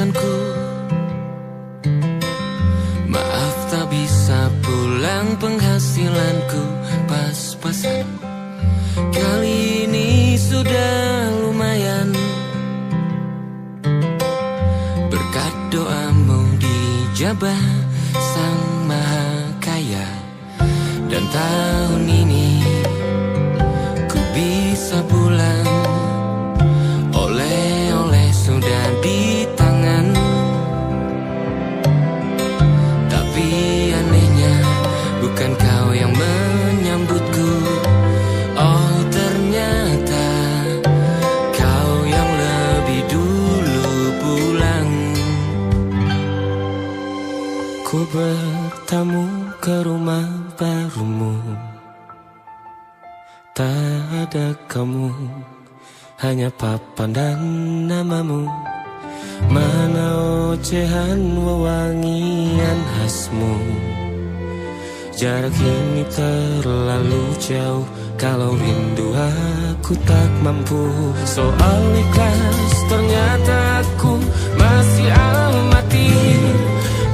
pesanku. Maaf tak bisa pulang, penghasilanku pas-pasan. Kali ini sudah lumayan, berkat doamu dijabah Sang Maha Kaya. Dan tahun ini ku bisa pulang, oleh-oleh sudah di tangan. Tapi anehnya bukan kau yang menyambutku. Oh ternyata kau yang lebih dulu pulang. Ku bertamu ke rumah barumu, tak ada kamu, hanya papan dan namamu. Mana ocehan wewangian khasmu. Jarak ini terlalu jauh, kalau rindu aku tak mampu. Soal ikhlas ternyata aku masih amati.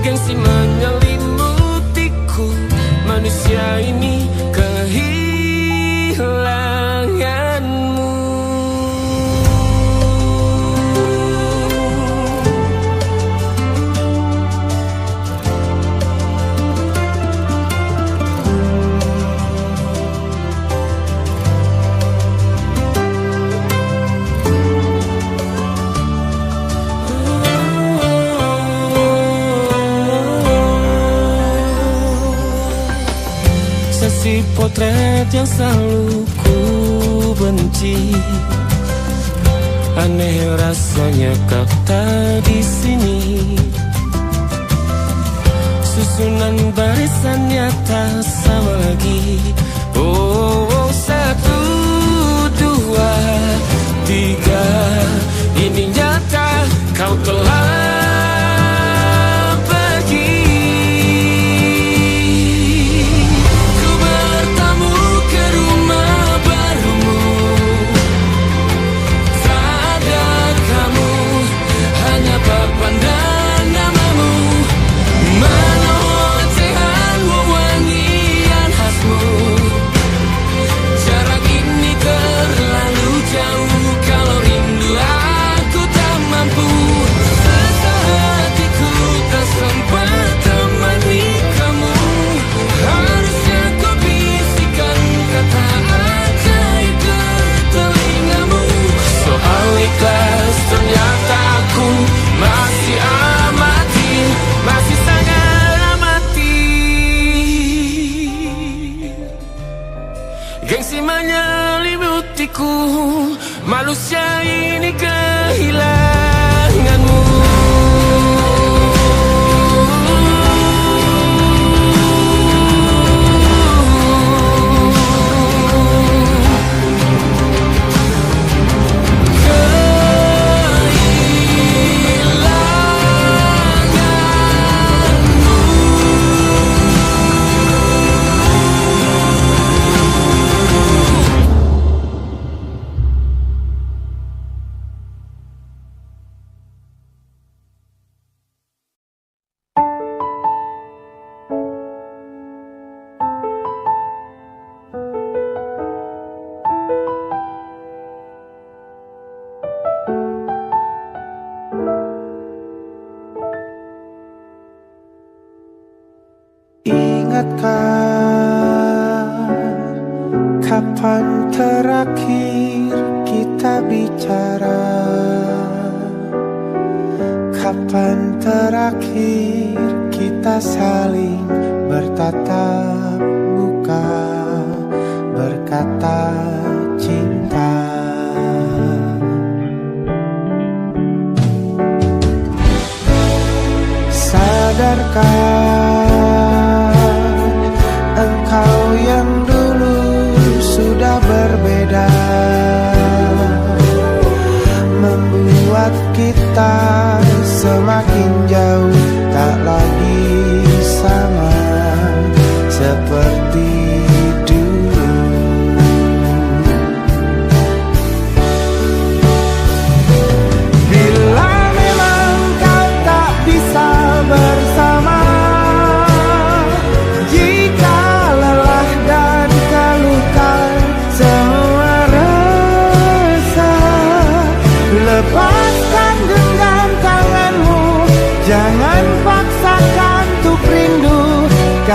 Gengsi menyelimutiku, manusia ini kehilanganmu. Si potret yang selalu ku benci, aneh rasanya kau tak di sini. Susunan barisannya tak sama lagi. Oh, 1, 2, 3, ini nyata kau telah manusia ini kehilanganmu. Kapan terakhir kita bicara? Kapan terakhir kita saling bertatap muka, berkata cinta? Sadarkah engkau yang dulu sudah berbeda, membuat kita semakin jauh, tak lagi sama seperti dulu. Bila memang kau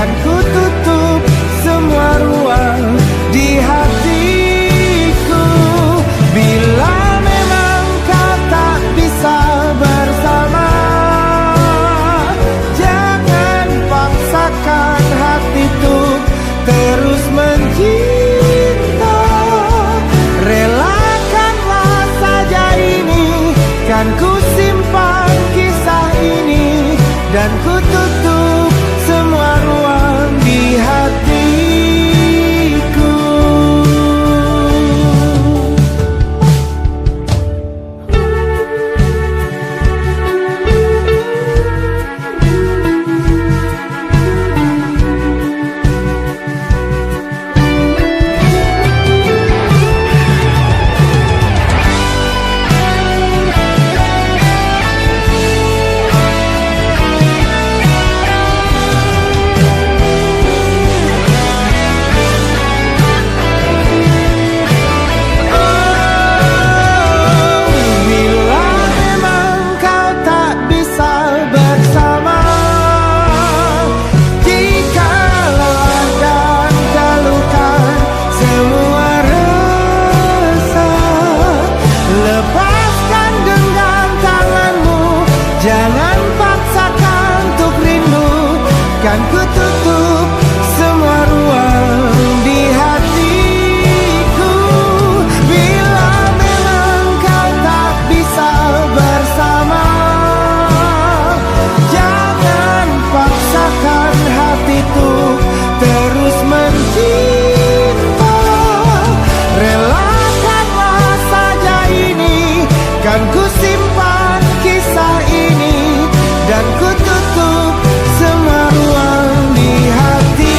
kan ku tutup semua ruang di hatiku. Bila memang kau tak bisa bersama, jangan paksakan hati untuk terus mencinta. Relakanlah saja ini, kan ku simpan kisah ini, dan ku tutup semua ruang di hatiku. Jangan paksakan untuk rindu, kan ku tutup semua ruang di hatiku. Bila memang kau tak bisa bersama, jangan paksakan hati untuk terus mencinta. Relakanlah saja ini, kan ku simpan kisah ini, dan ku tutup semua ruang di hatiku.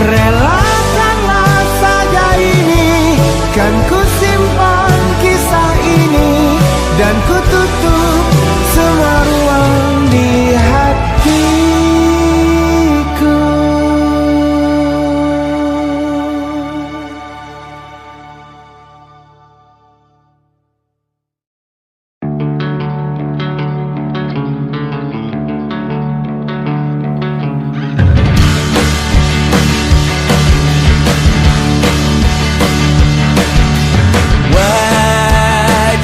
Relakanlah saja ini, kan ku simpan kisah ini, dan ku tutup semua ruang di hatiku.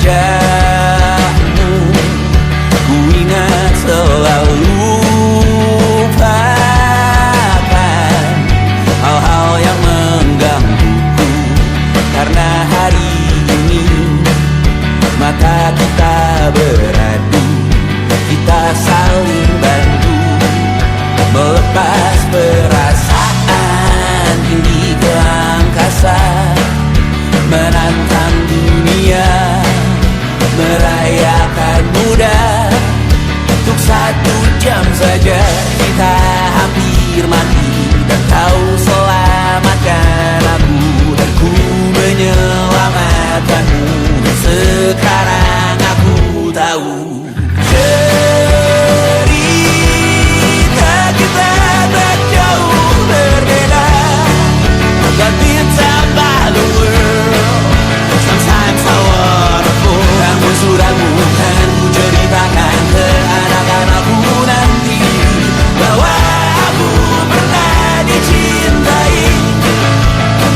Wajahmu ku ingat selalu, lupakan hal-hal yang menggangguku. Karena hari ini mata kita beradu, kita saling bantu melepas perasaan tinggi ke angkasa, menantang dunia, merayakan muda. Untuk 1 jam saja kita hampir mati, dan kau selamatkan aku, dan ku menyelamatkanmu. Dan sekarang aku tahu cerita kita tak jauh berbeda, but it's about the world. Sometimes I wanna fall. Namun sudahmu kan ku ceritakan ke anak-anakku nanti, bahwa aku pernah dicintai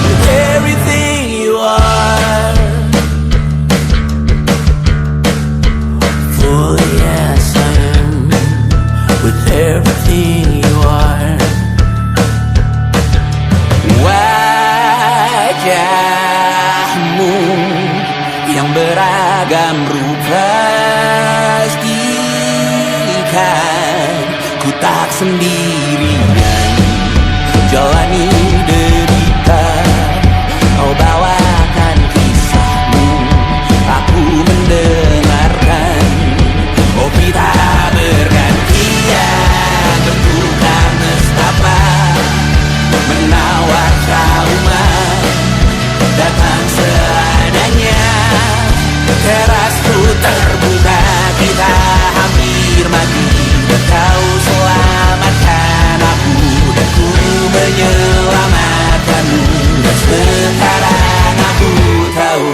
with everything you are. For yes I am, with everything you are. Wajahmu yang beragam rupa, pastikan ku tak sendirian jalani derita. Kau bawakan kisahmu, aku mendengarkan. Oh kita bergantian bertukar nestapa, menawar trauma datang seadanya. Terasku terbuka, kita hampir mati, dan kau selamatkan aku, dan ku menyelamatkanmu. Dan sekarang aku tahu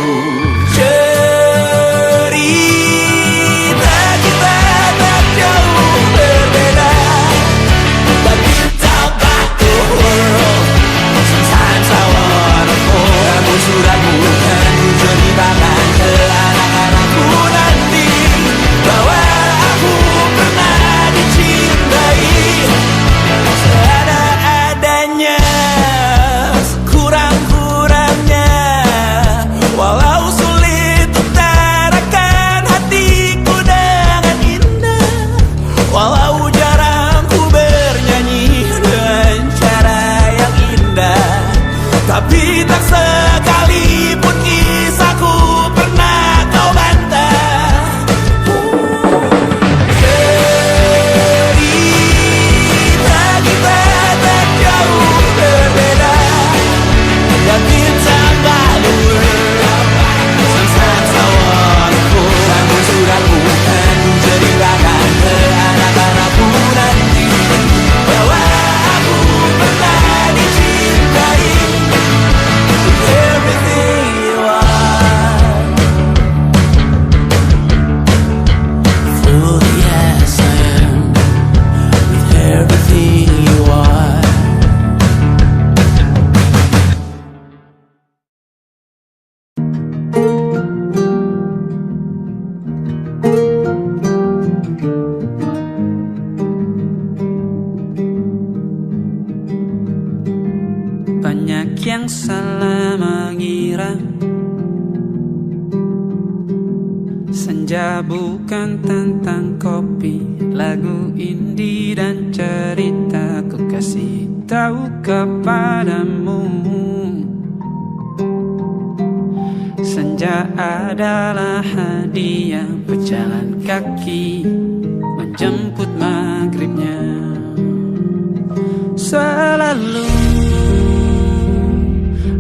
banyak yang salah mengira senja bukan tentang kopi, lagu indie dan cerita ku kasih tahu kepadamu. Senja adalah hadiah berjalan kaki menjemput maghribnya. Selalu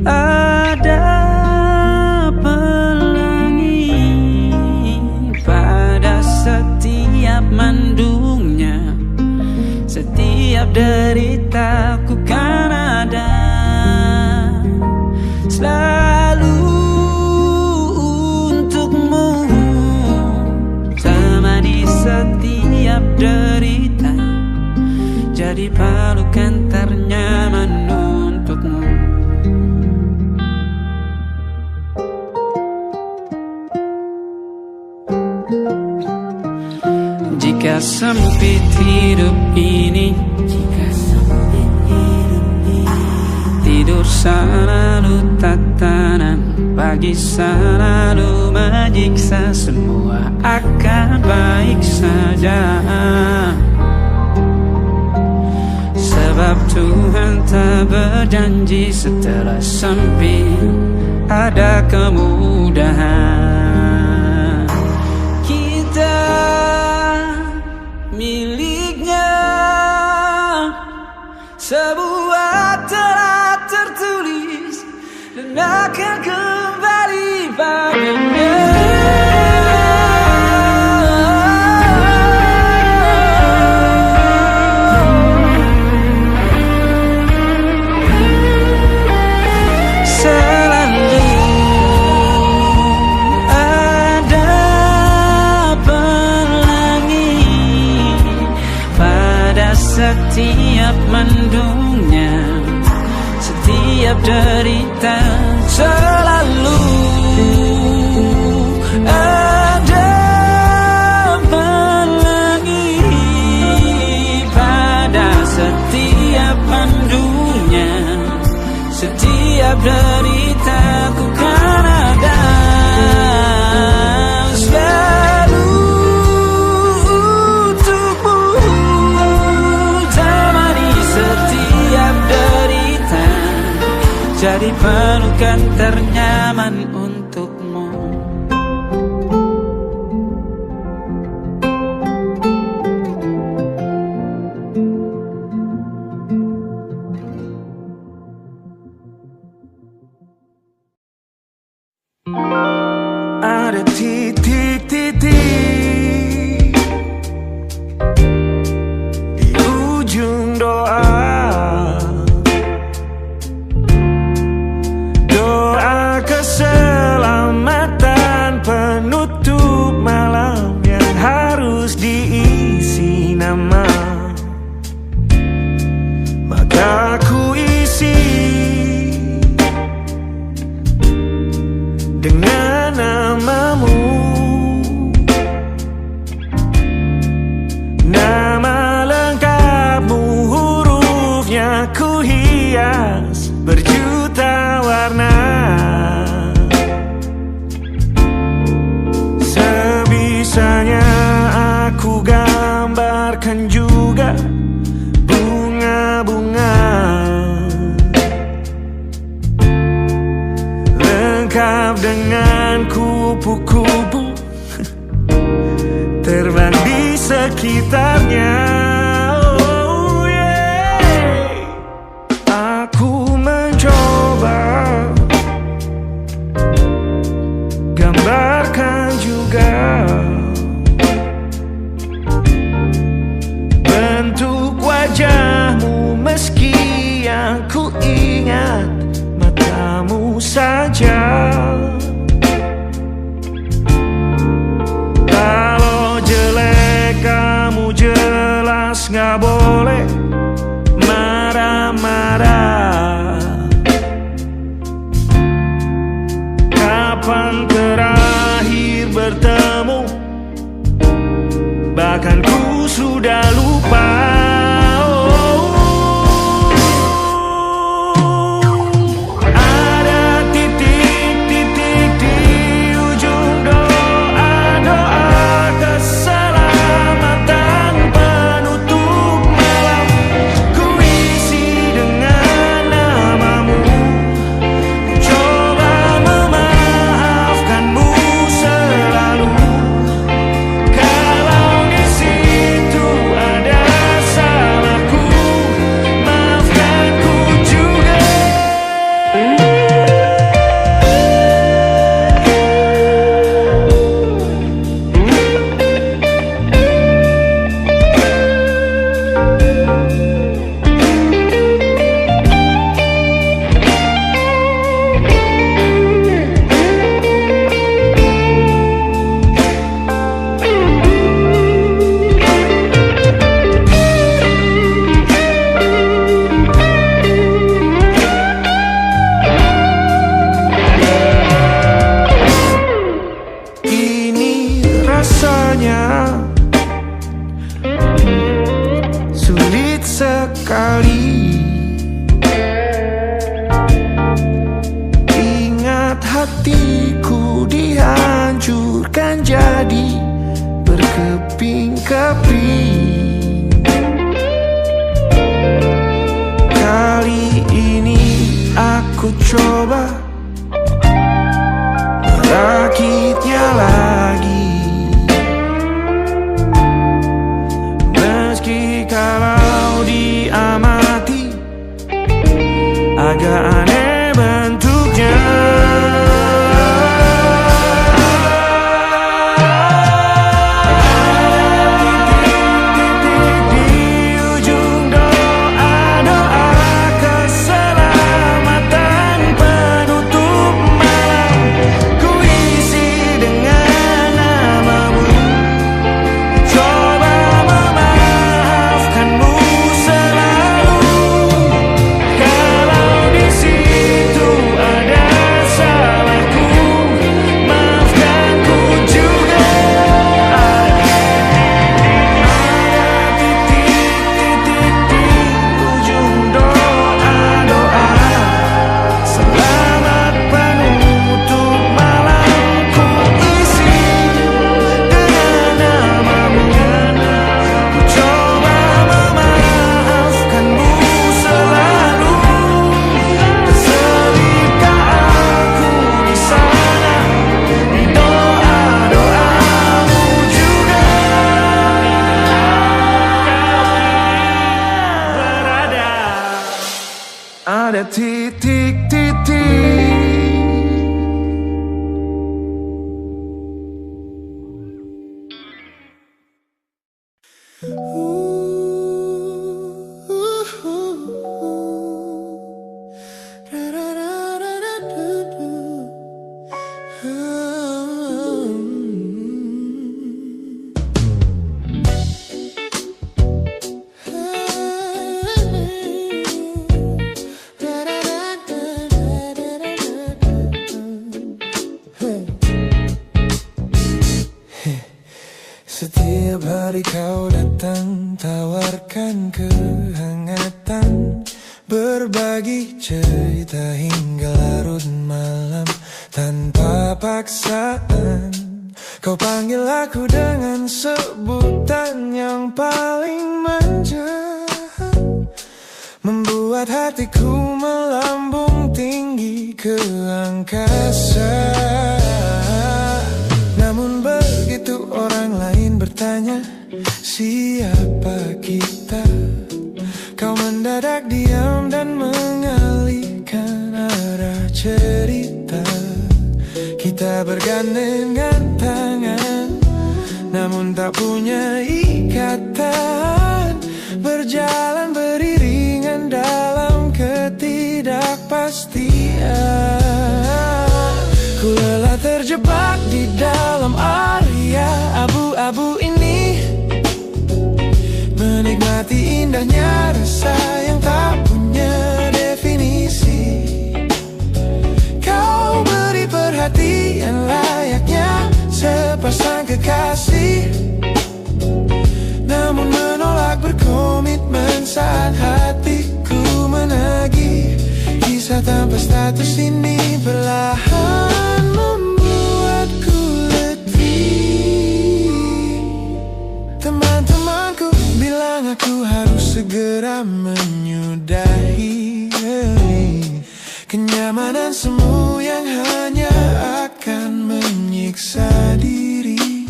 ada pelangi pada setiap mendungnya. Setiap deritaku kan ada selalu untukmu. Temani setiap derita, jadi pelukan ternyaman untukmu. Jika sempit hidup ini, tidur selalu tatanan, pagi selalu menyiksa, semua akan baik saja. Sebab Tuhan tak berjanji setelah sempit ada kemudahan. Kita miliknya, sebuah telah tertulis dan akan kembali padanya. Setiap mendungnya, setiap derita, selalu ada pelangi pada setiap mendungnya. Setiap derita ku kan ada jadi pelukan ternyaman untukmu. Ada titik-titik di ujung doa, keselamatan penutup malam yang harus diisi nama. Maka ku isi dengan namamu, nama lengkapmu, hurufnya ku hias berjuta warna. Sebisanya aku gambarkan juga bunga-bunga lengkap dengan kupu-kupu terbang di sekitarnya. Oh yeah. Aku mencoba gambarkan juga bentuk wajahmu, meski yang ku ingat matamu saja. Kalau jelek kamu jelas gak boleh marah-marah. Kapan terakhir bertemu, bahkan ku sudah lupa. agak aneh bentuknya. Ada titik-titik. Setiap hari kau datang, tawarkan kehangatan, berbagi cerita hingga larut malam tanpa paksaan. Kau panggil aku dengan sebutan yang paling manja, membuat hatiku melambung tinggi ke angkasa. Namun begitu orang lain bertanya, siapa kita? Kau mendadak diam dan mengalihkan arah cerita. Kita bergandengan tangan, namun tak punya ikatan, berjalan beriringan dalam ketidakpastian. Ku lelah terjebak di dalam area abu-abu ini, menikmati indahnya rasa yang tak punya definisi. Kau beri perhatian layaknya sepasang kekasih, namun menolak berkomitmen saat hatiku menagih. Kisah tanpa status ini perlahan membuatku letih. Teman-temanku bilang aku harus segera menyudahi kenyamanan semu yang hanya akan menyiksa diri.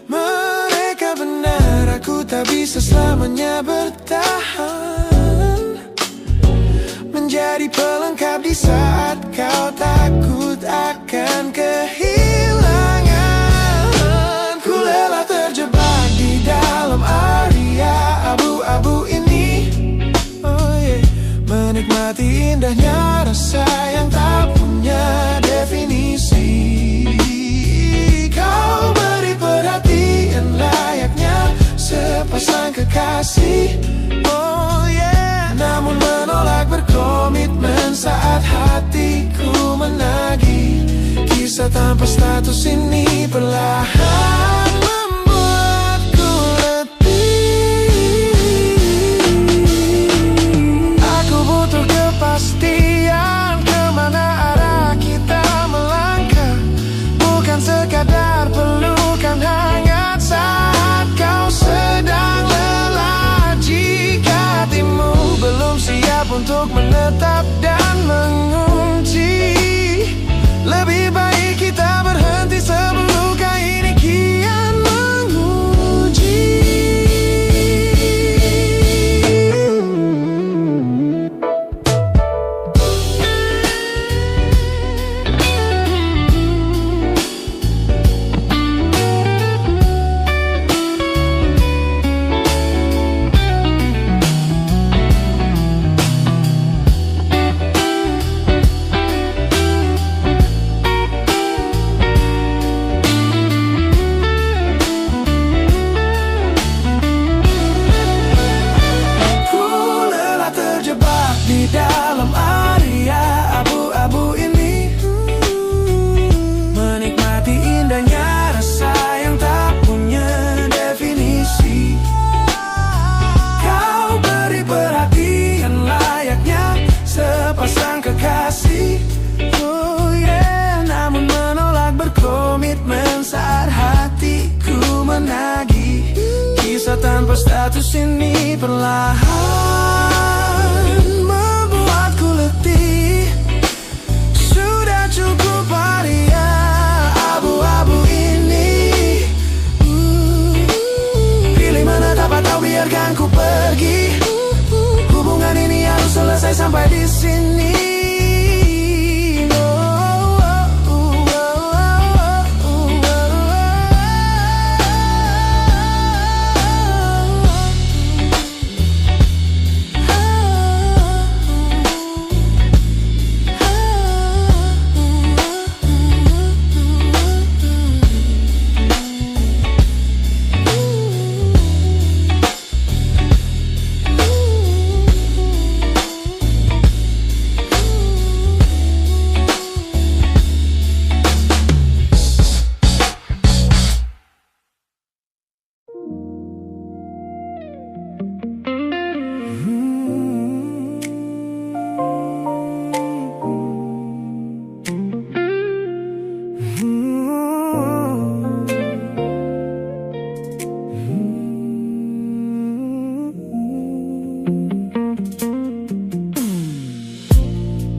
Mereka benar, aku tak bisa selamanya bertahan, menjadi pelengkap di saat kau takut akan kehilangan. Ku lelah terjebak di dalam area abu-abu ini, menikmati indahnya rasa yang tak punya definisi. Kau beri perhatian layaknya sepasang kekasih, namun menolak berkomitmen saat hatiku menagih. Kisah tanpa status ini perlahan membuatku letih. Aku butuh kepastian kemana arah kita melangkah, bukan sekadar pelukan hangat saat kau sedang lelah. Jika hatimu belum siap untuk menetap dan mengunci, lebih baik kita berhenti sebelum luka ini kian kekasih. Oh yeah, namun menolak berkomitmen saat hatiku menagih. Kisah tanpa status ini perlahan membuatku letih. Sudah cukup Maria, abu-abu ini. Pilih mana dapat tahu, biarkan ku pergi. Hubungan ini harus selesai sampai di sini.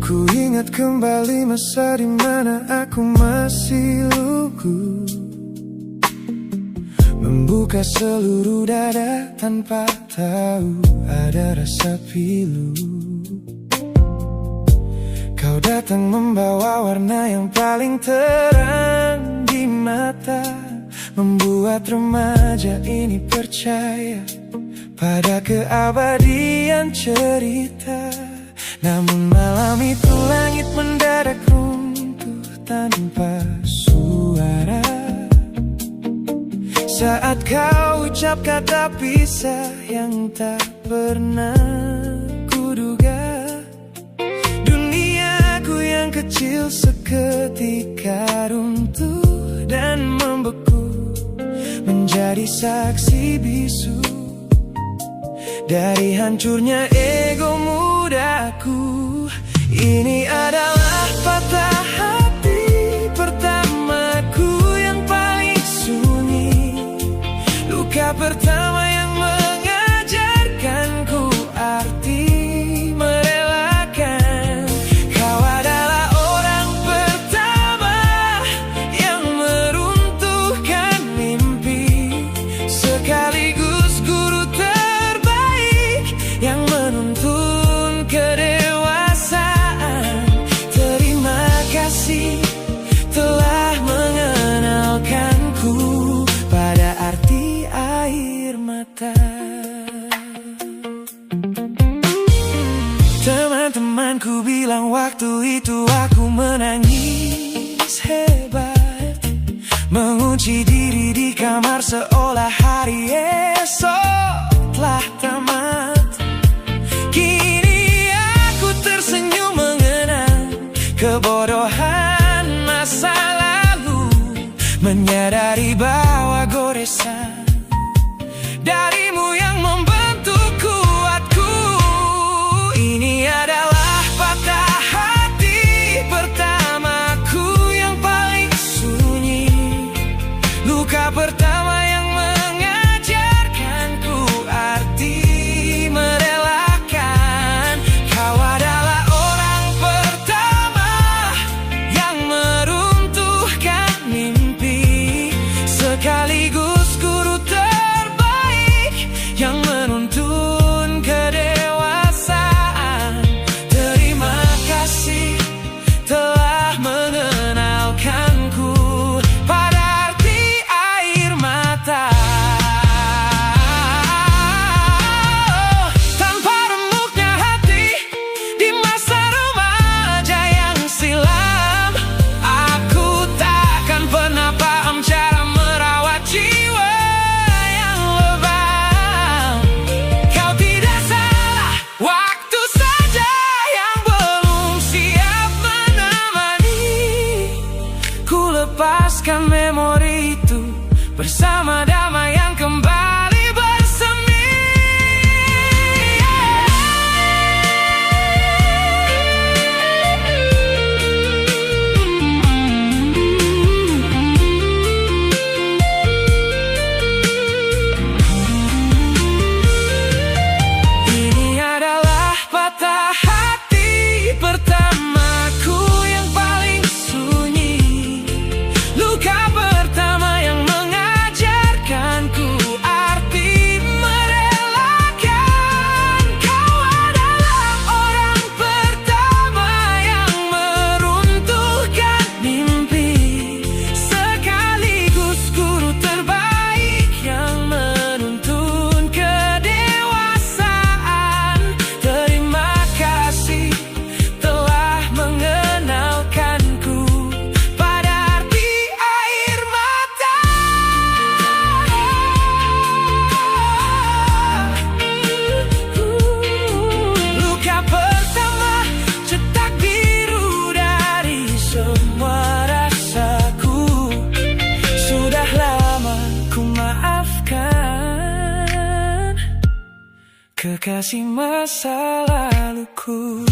Ku ingat kembali masa dimana aku masih lugu, membuka seluruh dada tanpa tahu ada rasa pilu. Kau datang membawa warna yang paling terang di mata, membuat remaja ini percaya pada keabadian cerita. Namun malam itu langit mendadak runtuh tanpa suara saat kau ucap kata pisah yang tak pernah kuduga. Duniaku yang kecil seketika runtuh dan membeku, menjadi saksi bisu dari hancurnya ego mudaku. Ini adalah patah hati pertamaku yang paling sunyi, luka pertama yang mengajarkanku arti merelakan. Kau adalah orang pertama yang meruntuhkan mimpi, sekaligus guru terbaik yang menuntun kedewasaan. Terima kasih telah mengenalkanku pada arti air mata. Teman-temanku bilang waktu itu aku menangis hebat, mengunci diri di kamar seolah hari esok telah tamat. Kini aku tersenyum mengenang kebodohan masa lalu, menyadari bahwa goresan darimu yang membentuk kuatku. Ini adalah patah hati pertamaku yang paling sunyi, luka pertama yang mengajarkanku arti merelakan. Kau adalah orang pertama yang meruntuhkan mimpi, sekaligus guru terbaik yang menuntun kedewasaan. Terima kasih telah mengenalkanku pada arti air mata. Tanpa remuknya hati di masa remaja yang silam, aku takkan pernah paham cara merawat jiwa yang lebam. Kau tidak salah, waktu saja yang belum siap menemani. Ku lepaskan memori itu bersama damai yang kembali bersemi. kekasih masa laluku.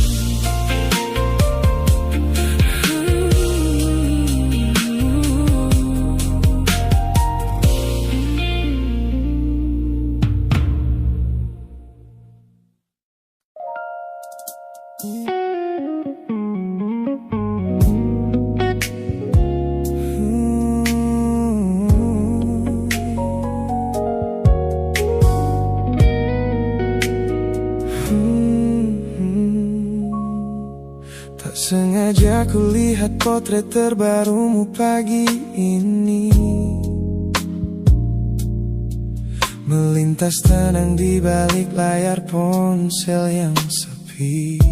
Sengaja ku lihat potret terbarumu pagi ini, melintas tenang di balik layar ponsel yang sepi.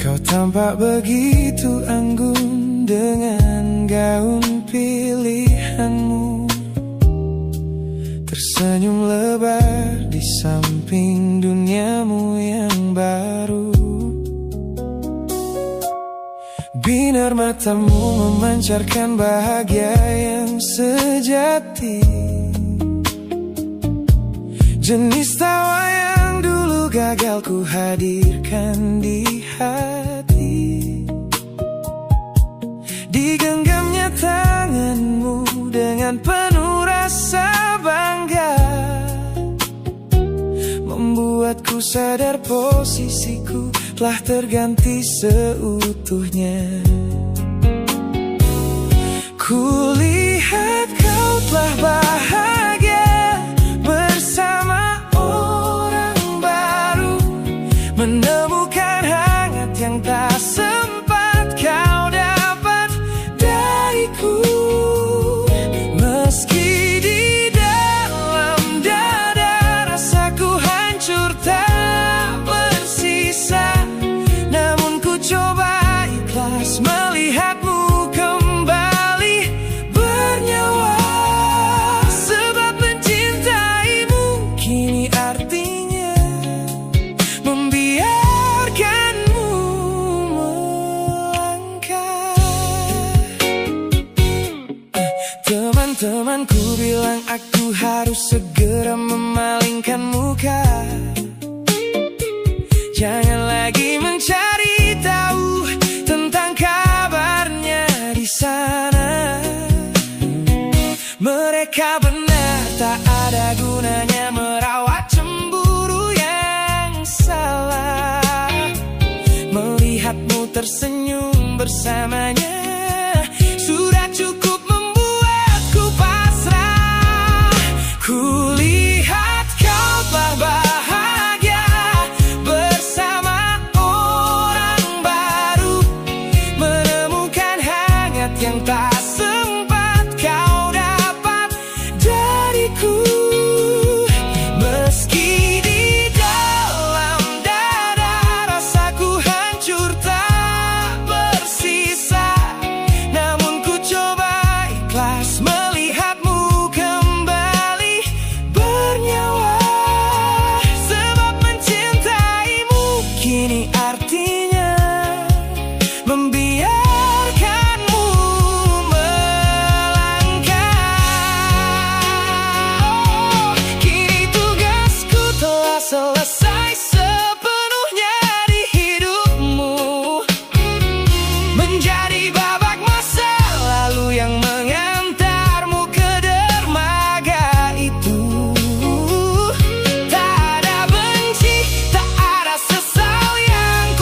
Kau tampak begitu anggun dengan gaun pilihanmu, tersenyum lebar di samping duniamu yang baru. Binar matamu memancarkan bahagia yang sejati, jenis tawa yang dulu gagal ku hadirkan di hati. Digenggamnya tanganmu dengan penuh rasa bangga, membuatku sadar posisiku telah terganti seutuhnya. Kulihat kau telah bahagia bersama orang baru, menemukan hangat yang tak sempat kau dapat dariku. Meski di dalam dada rasaku hancur tak bersisa, namun ku coba ikhlas melihatmu kembali bernyawa. Sebab mencintaimu kini artinya membiarkanmu melangkah. Teman-temanku bilang aku harus segera memalingkan muka, jangan lagi mencari tahu tentang kabarnya di sana. Mereka benar, tak ada gunanya merawat cemburu yang salah. Melihatmu tersenyum bersamanya sudah cukup membuatku pasrah. Kulihat kau telah bahagia bersama orang baru, menemukan hangat yang tak sempat kau dapat dariku. Meski di dalam dada rasaku hancur tak bersisa, namun ku coba ikhlas melihatmu kembali bernyawa. Sebab mencintaimu kini artinya membiarkanmu melangkah. Kini tugasku telah selesai sepenuhnya di hidupmu, menjadi babak masa lalu yang mengantarmu ke dermaga itu. Tak ada benci, tak ada sesal yang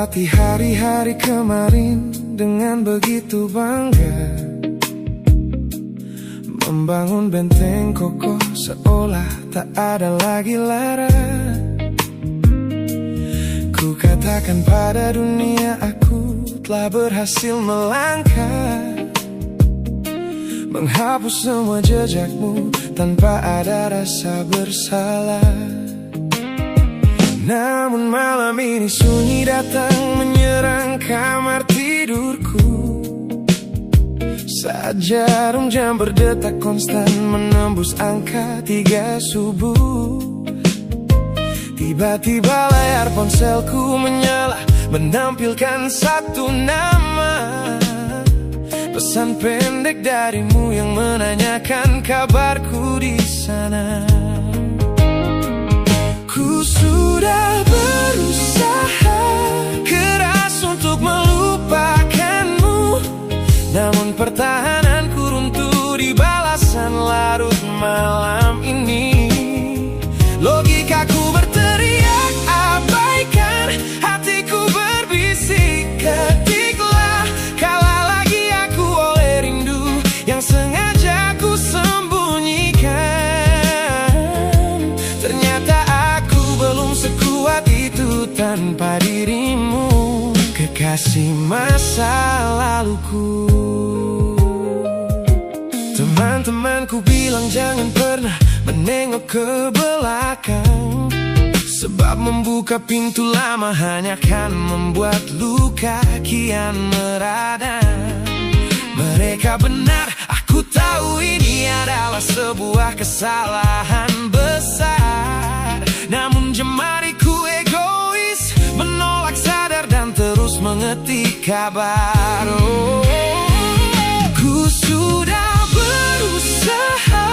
melewati hari-hari kemarin dengan begitu bangga, membangun benteng kokoh seolah tak ada lagi lara. Ku katakan pada dunia aku telah berhasil melangkah, menghapus semua jejakmu tanpa ada rasa bersalah. Namun malam ini sunyi datang menyerang kamar tidurku, saat jarum jam berdetak konstan menembus angka 3 subuh. Tiba-tiba layar ponselku menyala, menampilkan satu nama, pesan pendek darimu yang menanyakan kabarku di sana. Ku sudah berusaha keras untuk melupakanmu, namun pertahananku runtuh di balasan larut malam ini. Logikaku berteriak abaikan, hatiku berbisik ketiklah, kalah lagi aku oleh rindu yang sengaja ku sembunyikan. Ternyata aku belum sekuat itu tanpa dirimu, kekasih masa laluku. Teman-temanku bilang jangan pernah menengok ke belakang, sebab membuka pintu lama hanya akan membuat luka kian meradang. Mereka benar, aku tahu ini adalah sebuah kesalahan besar, namun jemariku egois menolak sadar dan terus mengetik kabar. Ku sudah berusaha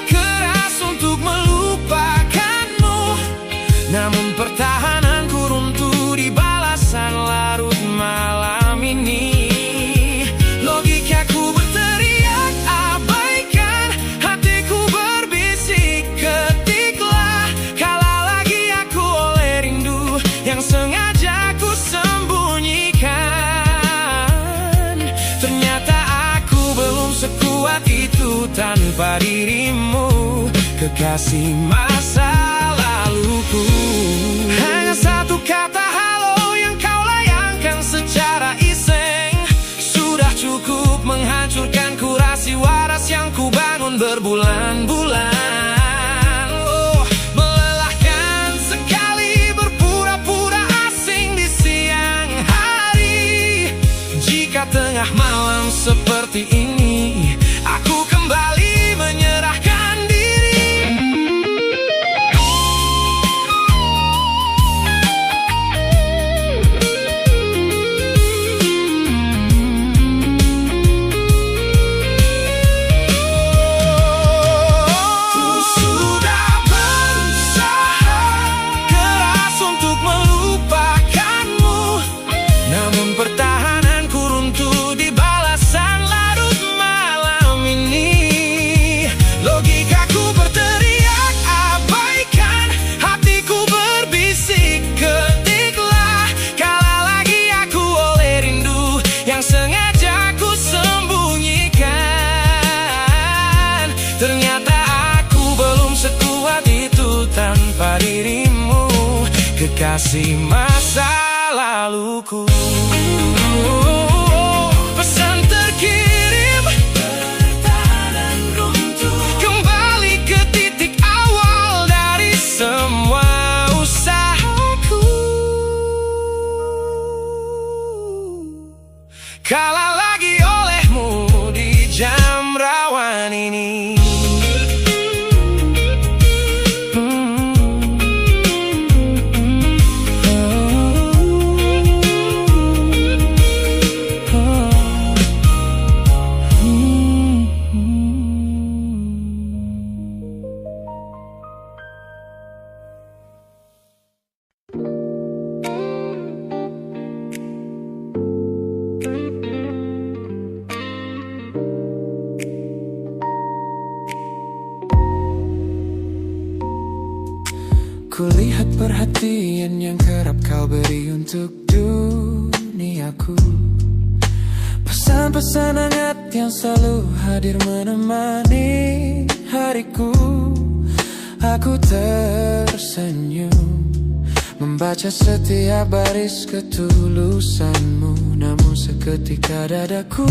keras untuk melupakanmu, namun pertahananku runtuh di balasan larut malam ini. Logikaku berteriak abaikan, hatiku berbisik ketiklah, kalah lagi aku oleh rindu yang sengaja ku sembunyikan. Ternyata aku belum sekuat itu tanpa dirimu, kekasih masa laluku. Hanya satu kata halo yang kau layangkan secara iseng sudah cukup menghancurkan kurasi waras yang ku bangun berbulan-bulan. Oh, melelahkan sekali berpura-pura asing di siang hari. Jika tengah malam seperti ini aku kembali menyerahkan diri. Ku sudah berusaha keras untuk melupakanmu, namun pertahananku runtuh di balasan larut malam ini. Logikaku berteriak abaikan, hatiku berbisik ketiklah, kalah lagi aku oleh rindu yang sengaja ku sembunyikan. Ternyata aku belum sekuat itu tanpa dirimu, kekasih masa laluku. Pesan terkirim, pertahanan runtuh, kembali ke titik awal dari semua usahaku. Kalah lagi olehmu di jam rawan ini. Kulihat perhatian yang kerap kau beri untuk diriku. duniaku. Pesan-pesan hangat yang selalu hadir menemani hariku. Aku tersenyum membaca setiap baris ketulusanmu. Namun seketika dadaku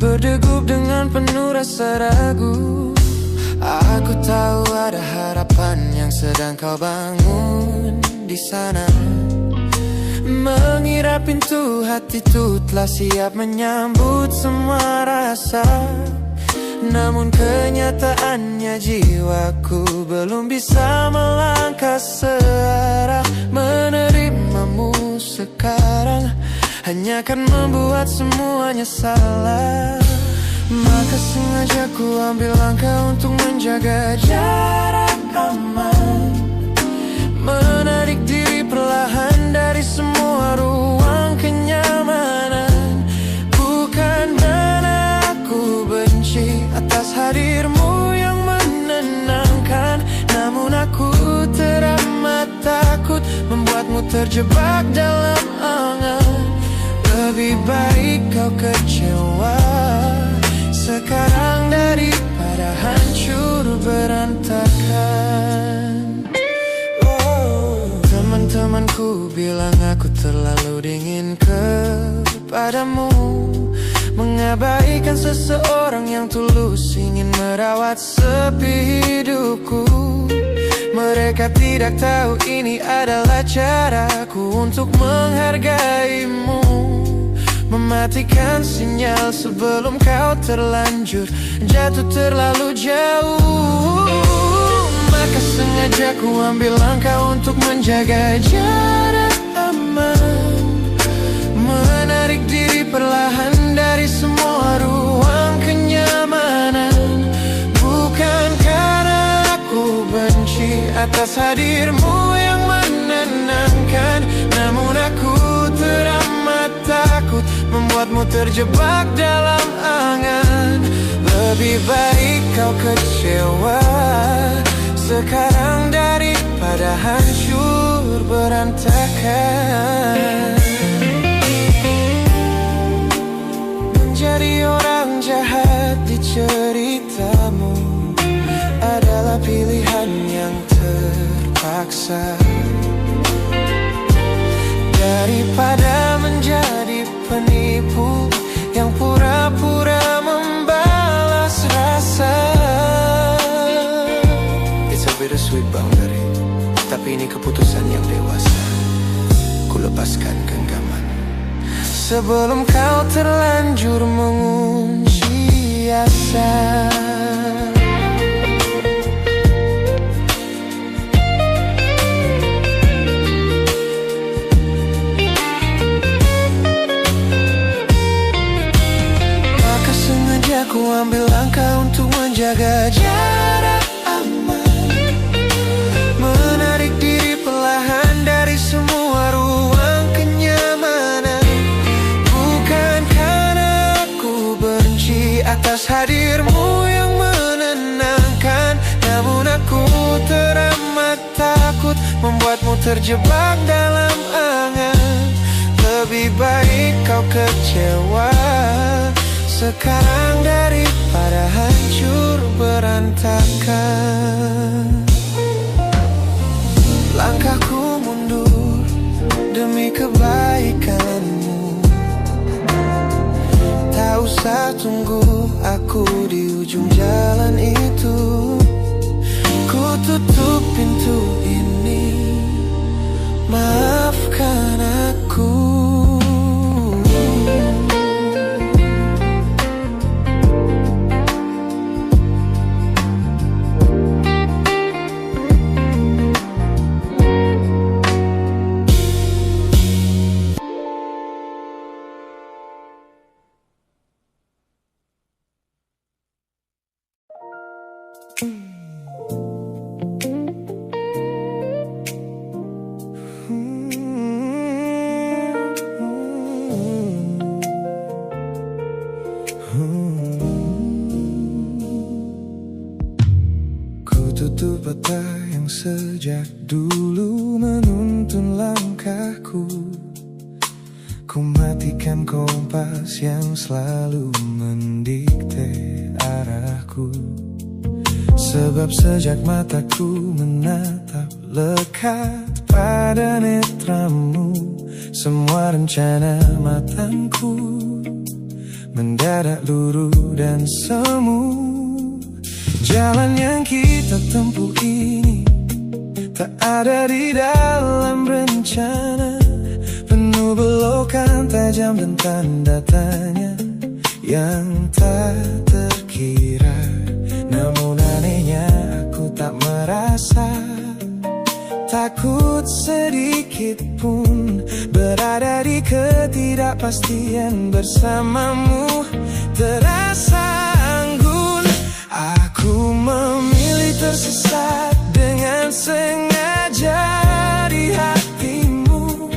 berdegup dengan penuh rasa ragu. Aku tahu ada harapan yang sedang kau bangun di sana. Mengira pintu hatiku telah siap menyambut semua rasa. Namun kenyataannya jiwaku belum bisa melangkah searah. Menerimamu sekarang hanya akan membuat semuanya salah. Maka sengaja ku ambil langkah untuk menjaga jarak aman, menarik diri perlahan dari semua ruang kenyamanan. Bukan karena aku benci atas hadirmu yang menenangkan, namun aku teramat takut membuatmu terjebak dalam angan. Lebih baik kau kecewa sekarang daripada hancur berantakan. Teman-temanku bilang aku terlalu dingin kepadamu, mengabaikan seseorang yang tulus ingin merawat sepi hidupku. Mereka tidak tahu ini adalah caraku untuk menghargaimu, mematikan sinyal sebelum kau terlanjur jatuh terlalu jauh. Maka sengaja ku ambil langkah untuk menjaga jarak aman, menarik diri perlahan dari semua ruang kenyamanan. Bukan karena aku benci atas hadirmu yang menenangkan, namun aku teramat takut membuatmu terjebak dalam angan. Lebih baik kau kecewa sekarang daripada hancur berantakan. Menjadi orang jahat di ceritamu adalah pilihan yang terpaksa, daripada menjadi penipu yang pura-pura membalas rasa. It's a bittersweet boundary, tapi ini keputusan yang dewasa. Ku lepaskan genggaman sebelum kau terlanjur mengunci asa. Aku ambil langkah untuk menjaga jarak aman, menarik diri perlahan dari semua ruang kenyamanan. Bukan karena aku benci atas hadirmu yang menenangkan, namun aku teramat takut membuatmu terjebak dalam angan. Lebih baik kau kecewa sekarang daripada hancur berantakan. Langkahku mundur demi kebaikanmu. Tak usah tunggu aku di ujung jalan itu. Ku tutup pintu ini, maafkan aku. Tutup mata yang sejak dulu menuntun langkahku. GPS yang selalu mendikte arahku. Sebab sejak mataku menatap lekat pada netramu, semua rencana matangku mendadak luruh dan semu. Jalan yang kita tempuh ini tak ada di dalam rencana, penuh belokan tajam dan tanda tanya yang tak terkira. Namun anehnya aku tak merasa takut sedikit pun berada di ketidakpastian bersamamu. Terasa anggun, aku memilih tersesat dengan sengaja di hatimu,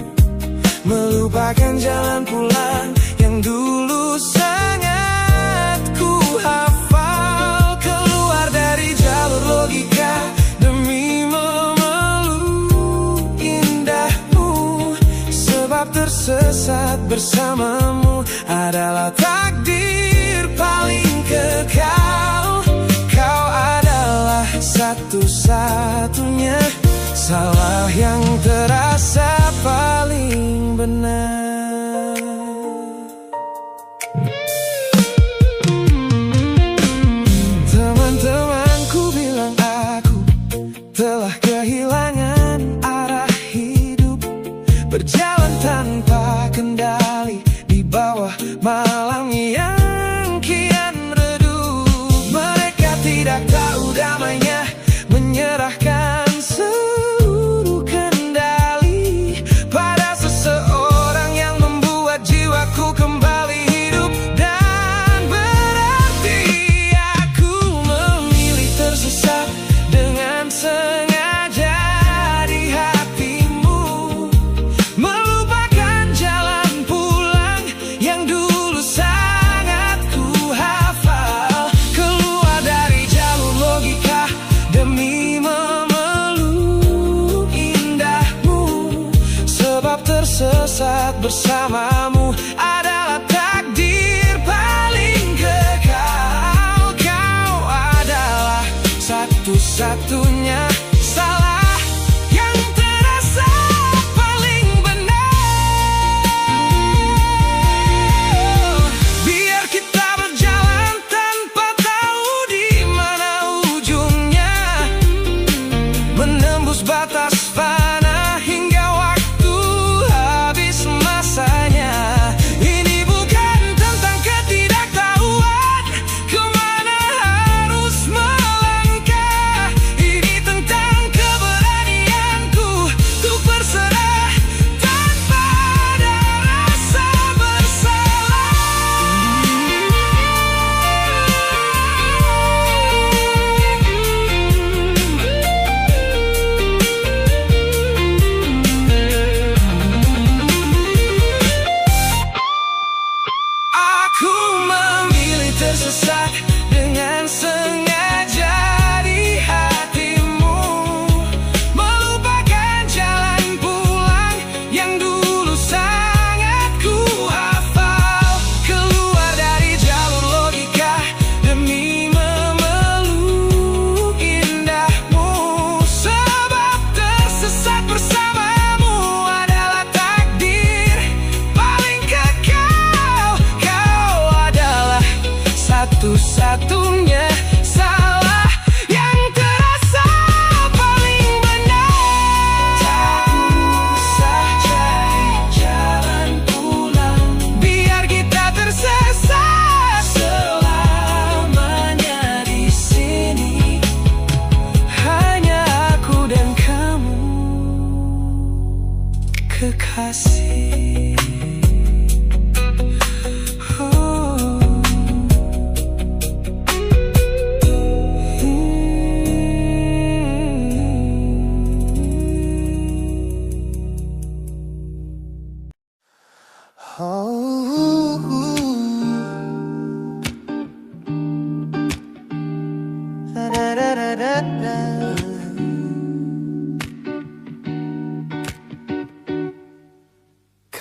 melupakan jalan pulang yang dulu sangat ku hafal. Keluar dari jalur logika demi memeluk indahmu, sebab tersesat bersamamu adalah takdir paling kekal. Kau adalah satu-satunya salah yang terasa paling benar. Teman-temanku bilang aku telah kehilangan arah hidup, berjalan tanpa kendali di bawah malam yang kian redup. Mereka tidak tahu damainya menyerahkan seluruh kendali pada seseorang yang membuat jiwaku kembali hidup dan berarti. Aku memilih tersesat dengan sengaja di hatimu, melupakan jalan pulang yang dulu sangat ku hafal. Keluar dari jalur logika demi memeluk indahmu, sebab tersesat bersamamu adalah takdir paling kekal. Kau adalah satu-satunya salah yang terasa paling benar. Biar kita berjalan tanpa tahu di mana ujungnya, menembus batas fana hingga waktu habis masanya. Ini bukan tentang ketidaktahuan kemana harus melangkah, ini tentang keberanianku untuk berserah tanpa ada rasa bersalah. Aku memilih tersesat dengan sengaja di hatimu, melupakan jalan pulang yang dulu sangat ku hafal. Keluar dari jalur logika demi memeluk indahmu, sebab tersesat bersamamu adalah takdir paling kekal. Kau adalah satu-satunya salah yang terasa paling benar. Tak usah cari jalan pulang, biar kita tersesat selamanya di sini. Hanya aku dan kamu, kekasih.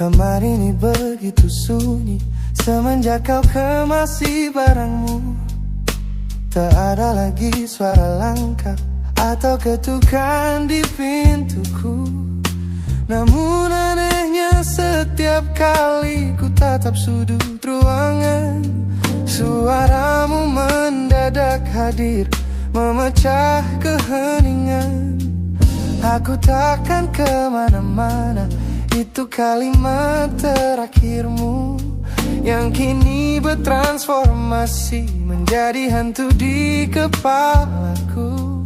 Kamar ini begitu sunyi, Semenjak kau kemasi barangmu, tak ada lagi suara langkah atau ketukan di pintuku. Namun anehnya setiap kali ku tatap sudut ruangan, suaramu mendadak hadir, memecah keheningan. Aku takkan kemana-mana, itu kalimat terakhirmu yang kini bertransformasi menjadi hantu di kepalaku.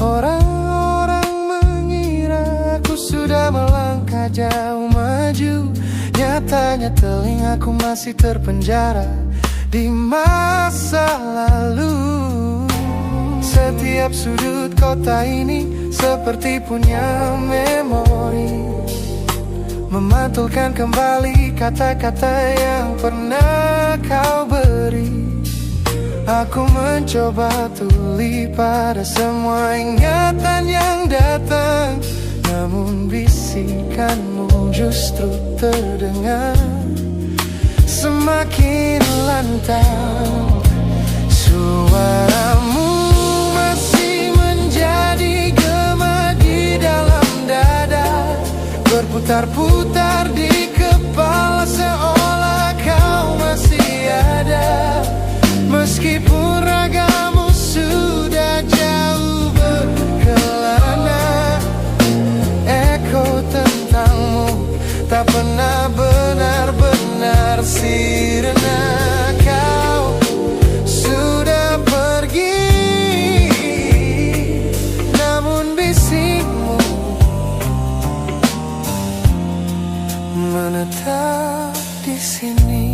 Orang-orang mengira aku sudah melangkah jauh maju, nyatanya telingaku masih terpenjara di masa lalu. Setiap sudut kota ini seperti punya memori, memantulkan kembali kata-kata yang pernah kau beri. Aku mencoba tuli pada semua ingatan yang datang, namun bisikanmu justru terdengar semakin lantang. Suaramu masih menjadi gema di dalam dada, berputar-putar di kepala seolah kau masih ada. Meskipun ragamu sudah jauh berkelana, eko tentangmu tak pernah benar-benar sirna. Kau sudah pergi, namun bisikmu menetap di sini.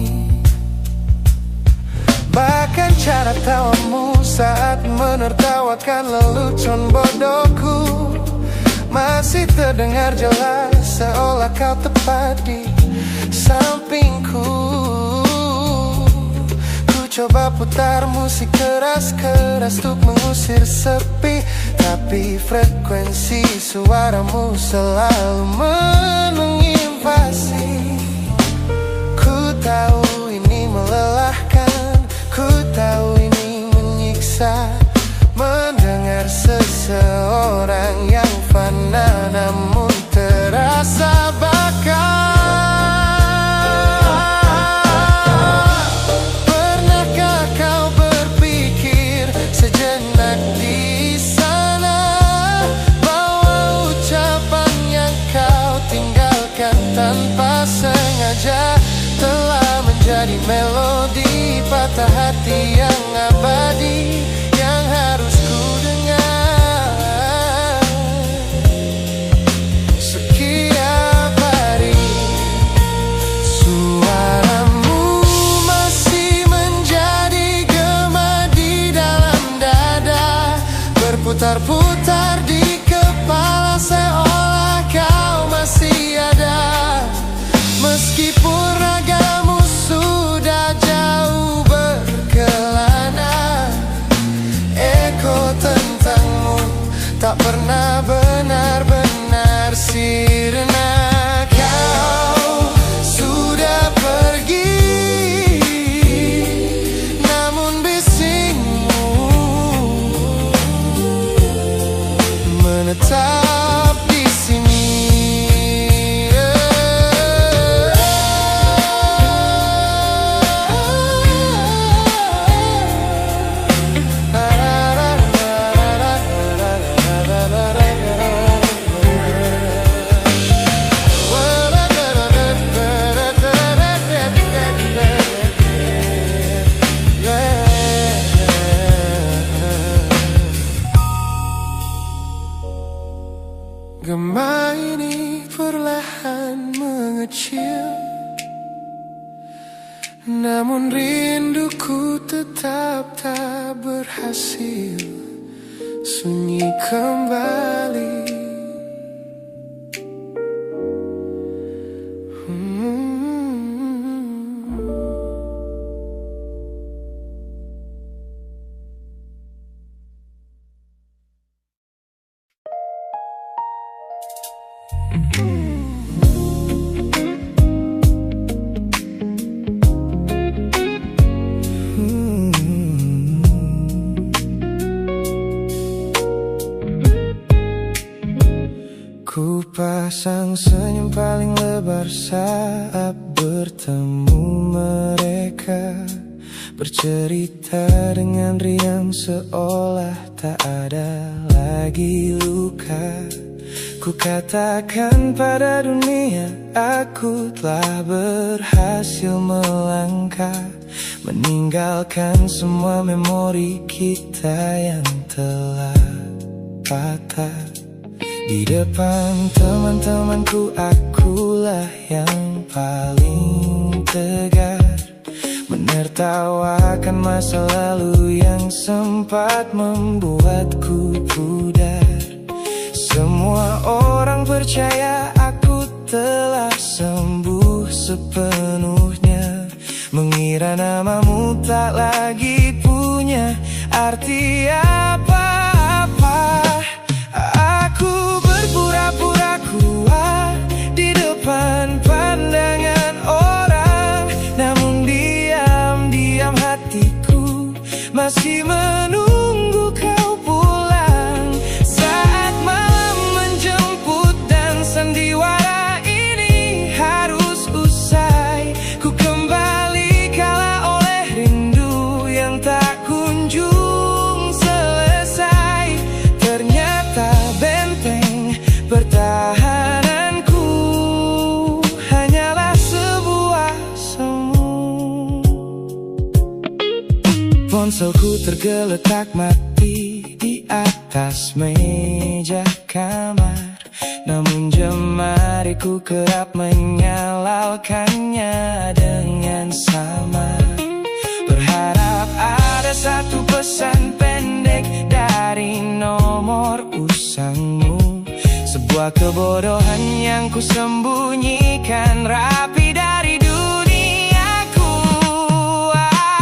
Bahkan cara tawamu saat menertawakan lelucon bodohku masih terdengar jelas, seolah kau tepat di sampingku. Ku coba putar musik keras-keras untuk mengusir sepi, tapi frekuensi suaramu selalu menginvasi. Ku tahu ini melelahkan, ku tahu ini menyiksa, mendengar seseorang yang fana namun terasa bakal. Pernahkah kau berpikir sejenak di sana bahwa ucapan yang kau tinggalkan tanpa sengaja telah menjadi melodi patah hati yang abadi, yang harus ku dengar setiap hari. Suaramu masih menjadi gema di dalam dada, berputar-putar di kepala seolah kau masih ada. Meskipun ragamu sudah jauh berkelana, eko tentangmu tak pernah benar-benar sirna. Kau sudah pergi, namun bisikmu menetap di sini. Gema ini perlahan mengecil, namun rinduku tetap tak berhasil sunyi kembali. Sepasang senyum paling lebar saat bertemu mereka, bercerita dengan riang seolah tak ada lagi luka. Ku katakan pada dunia aku telah berhasil melangkah, meninggalkan semua memori kita yang telah patah. Di depan teman-temanku akulah yang paling tegar, menertawakan masa lalu yang sempat membuatku pudar. Semua orang percaya aku telah sembuh sepenuhnya, mengira namamu tak lagi punya arti apa-apa. Aku berpura-pura kuat di depan pandangan orang, namun diam-diam hatiku masih menunggu kau pulang. Saat malam menjemput dan sandiwara ini harus usai, ku kembali kala oleh rindu yang tak kunjung selesai. Ternyata benteng pertahananku hanyalah sebuah semu. Ponselku tergeletak mati di atas meja kamar, namun jemariku kerap menyalakannya dengan samar. Berharap ada satu pesan pendek dari nomor usangmu, sebuah kebodohan yang ku sembunyikan rapi dari duniaku.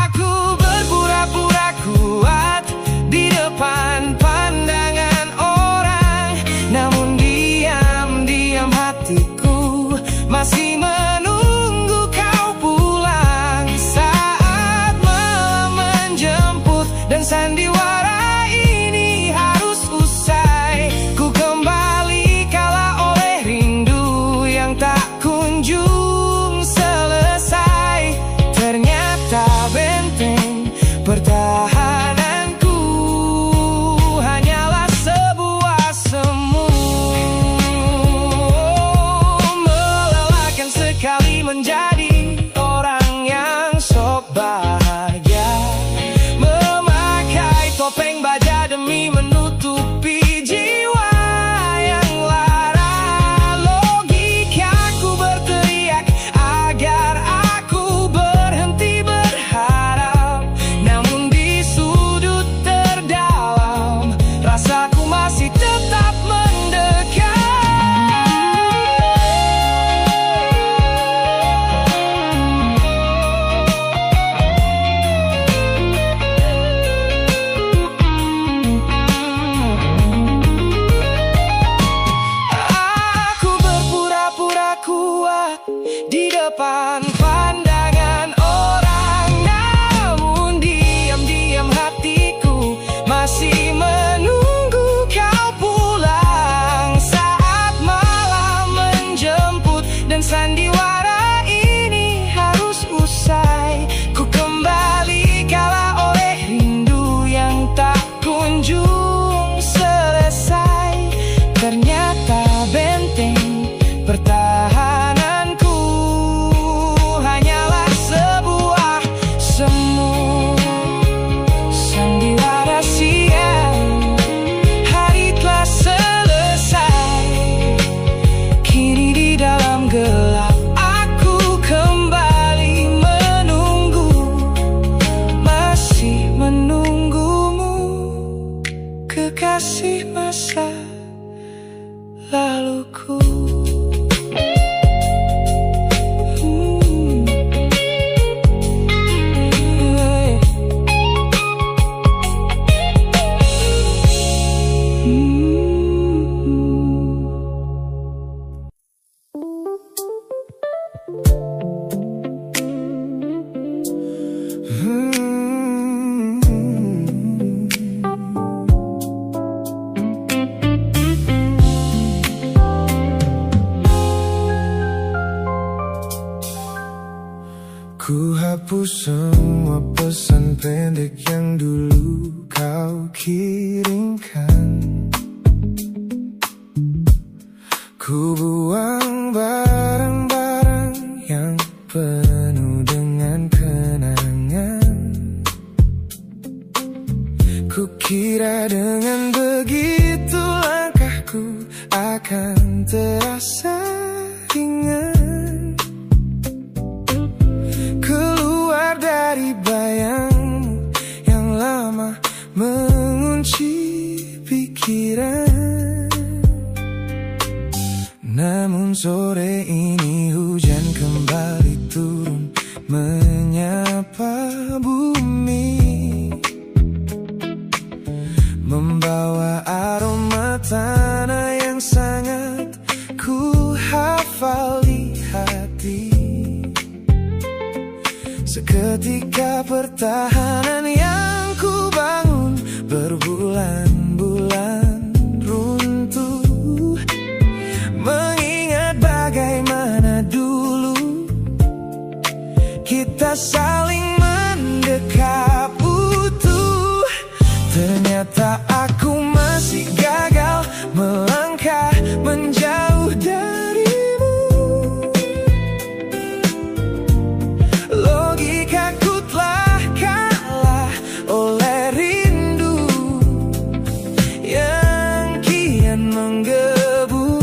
Aku berpura-pura kuat di depan pandangan orang, namun diam-diam hatiku masih menunggu kau pulang. Saat malam menjemput dan sandiwara ini harus usai, ku kembali kala oleh rindu yang tak kunjung selesai. Ternyata benteng pertahananku hanyalah sebuah semu. Melelahkan sekali menjadi orang yang sok bahagia, memakai topeng baja demi menutupi jiwa yang lara. Logikaku berteriak agar aku berhenti berharap, namun di sudut terdalam rasaku masih tetap mendekat. Aku berpura-pura kuat di depan pandangan orang, namun diam-diam hatiku masih menunggu kau pulang. Saat malam menjemput dan sandiwara ini harus usai, ku kembali kala oleh rindu yang tak kunjung selesai. Ternyata benteng pertahananku hanyalah sebuah semu. Sandiwara siang, hari telah selesai. Kini di dalam gelap aku kembali menunggu, masih menunggumu, kekasih masa laluku. pendek yang dulu kau kirimkan. Ku buang barang-barang yang penuh dengan kenangan. Ku kira dengan begitu langkahku akan terasa ringan. Keluar dari bayangmu yang lama mengunci pikiran. Namun sore ini hujan kembali turun menyapa bumi, membawa aroma tanah yang sangat ku hafal di hati. Seketika pertahanan yang ku bangun berbulan-bulan runtuh. Mengingat bagaimana dulu kita saling mendekap utuh. Ternyata aku masih gagal melangkah menjauh darimu. Logikaku telah kalah oleh rindu yang kian menggebu.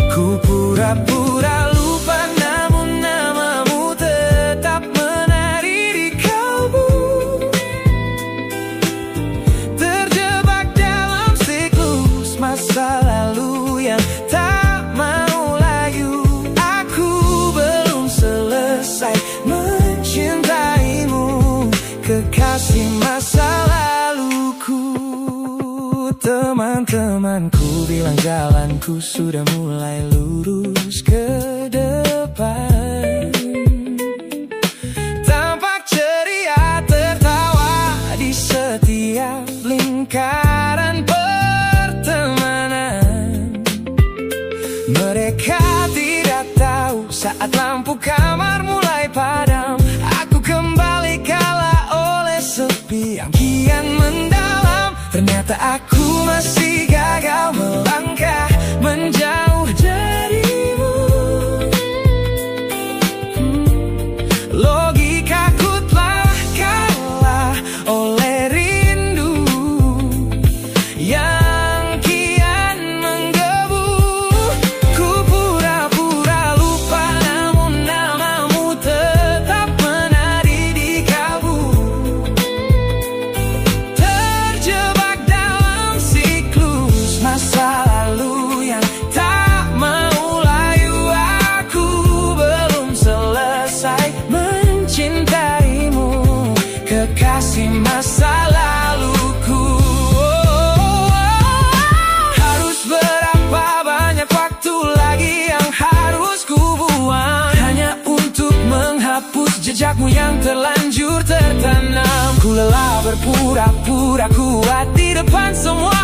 Ku pura-pura lupa, namun namamu tetap menari di kalbu. Terjebak dalam siklus masa lalu yang tak mau layu. Aku belum selesai mencintaimu, kekasih masa laluku. Teman-temanku bilang jalanku sudah mulai lurus ke depan. Tampak ceria tertawa di setiap lingkaran pertemanan. Mereka tidak tahu saat lampu kamar mulai padam, aku kembali kalah oleh sepi yang kian mendalam. Ternyata aku masih gagal melangkah menjauh darimu. Logikaku telah kalah oleh rindu yang kian menggebu. Ku pura-pura lupa, namun namamu tetap menari di kalbu. Terjebak dalam siklus masa lalu yang tak mau layu. Aku belum selesai mencintaimu, kekasih masa laluku. Harus berapa banyak waktu lagi yang harus ku buang hanya untuk menghapus jejakmu yang terlanjur tertanam. Ku lelah berpura-pura kuat di depan semua